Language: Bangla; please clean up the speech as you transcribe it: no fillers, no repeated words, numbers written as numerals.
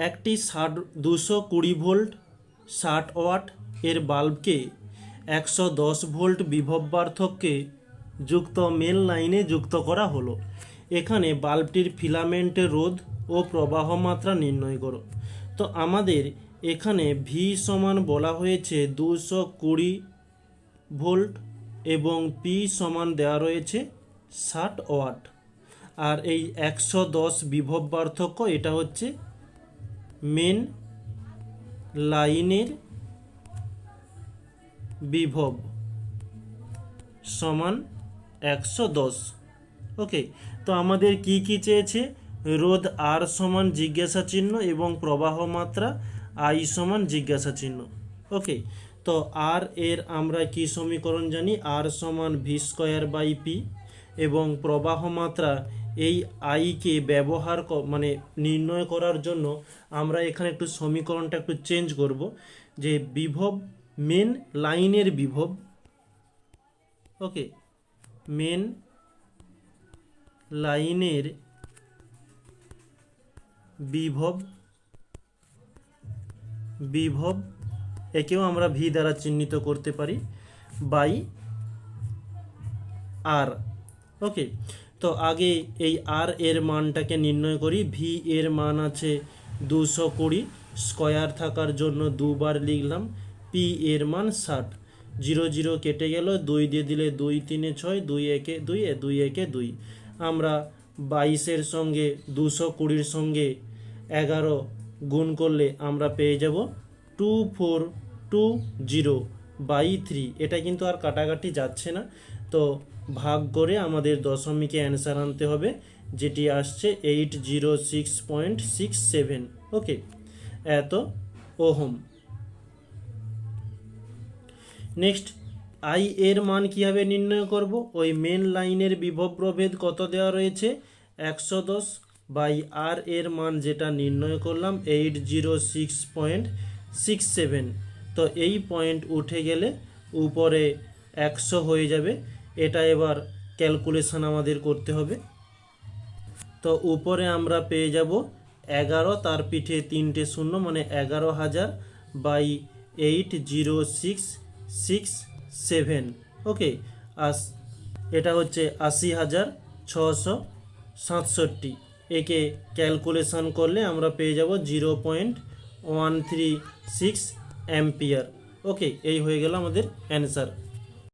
একটি 220 ভোল্ট 60 ওয়াট এর বাল্বকে 110 ভোল্ট বিভব পার্থক্যে যুক্ত মেন লাইনে যুক্ত করা হলো। এখানে বাল্বটির ফিলামেন্টের রোধ ও প্রবাহ মাত্রা নির্ণয় করো। তো আমাদের এখানে ভি সমান বলা হয়েছে 220 ভোল্ট এবং পি সমান দেওয়া রয়েছে 60 ওয়াট, আর এই 110 বিভব পার্থক্য এটা হচ্ছে মেন লাইনের বিভব সমান 110। ওকে, তো আমাদের কি কি চেয়েছে? রোধ আর সমান জিজ্ঞাসা চিহ্ন এবং প্রবাহ মাত্রা আই সমান জিজ্ঞাসা চিহ্ন। ওকে, তো আর এর আমরা কি সমীকরণ জানি? আর সমান ভি স্কোয়ার বাই পি, এবং প্রবাহ মাত্রা এই আইকে ব্যবহার মানে নির্ণয় করার জন্য আমরা এখানে একটু সমীকরণটা একটু চেঞ্জ করব, যে বিভব মেন লাইনের বিভব, ওকে, মেন লাইনের বিভব একেও আমরা ভি দ্বারা চিহ্নিত করতে পারি বাই আর। ওকে, তো আগে এই আর এর মানটাকে নির্ণয় করি। ভি এর মান আছে 220, স্কয়ার থাকার জন্য দুবার লিখলাম। পি এর মান 60, 0 0 কেটে গেল, 2 দিয়ে দিলে 2 3 6, 2 1 2, 2 1 2। আমরা 22-এর সঙ্গে 220-র সঙ্গে 11 গুণ করলে আমরা পেয়ে যাব 2420/3। এটা কিন্তু আর কাটাকাটি যাচ্ছে না, তো ভাগ করে আমাদের দশমিকে অ্যান্সার আনতে হবে, যেটি আসছে 806.67। ওকে, এত ওহম। নেক্সট, আই এর মান কীভাবে নির্ণয় করব? ওই মেন লাইনের বিভব প্রভেদ কত দেওয়া রয়েছে? 110 বাই আর এর মান যেটা নির্ণয় করলাম 806.67। তো এই পয়েন্ট উঠে গেলে উপরে 100 হয়ে যাবে। এটা এবার ক্যালকুলেশন আমাদের করতে হবে। তো উপরে আমরা পেয়ে যাব 11, তার পিঠে 3টে শূন্য, মানে 11,000 বাই 80667। ওকে, এটা হচ্ছে 80,667। একে ক্যালকুলেশন করলে আমরা পেয়ে যাব 0.136 অ্যাম্পিয়ার। ওকে, এই হয়ে গেল আমাদের অ্যান্সার।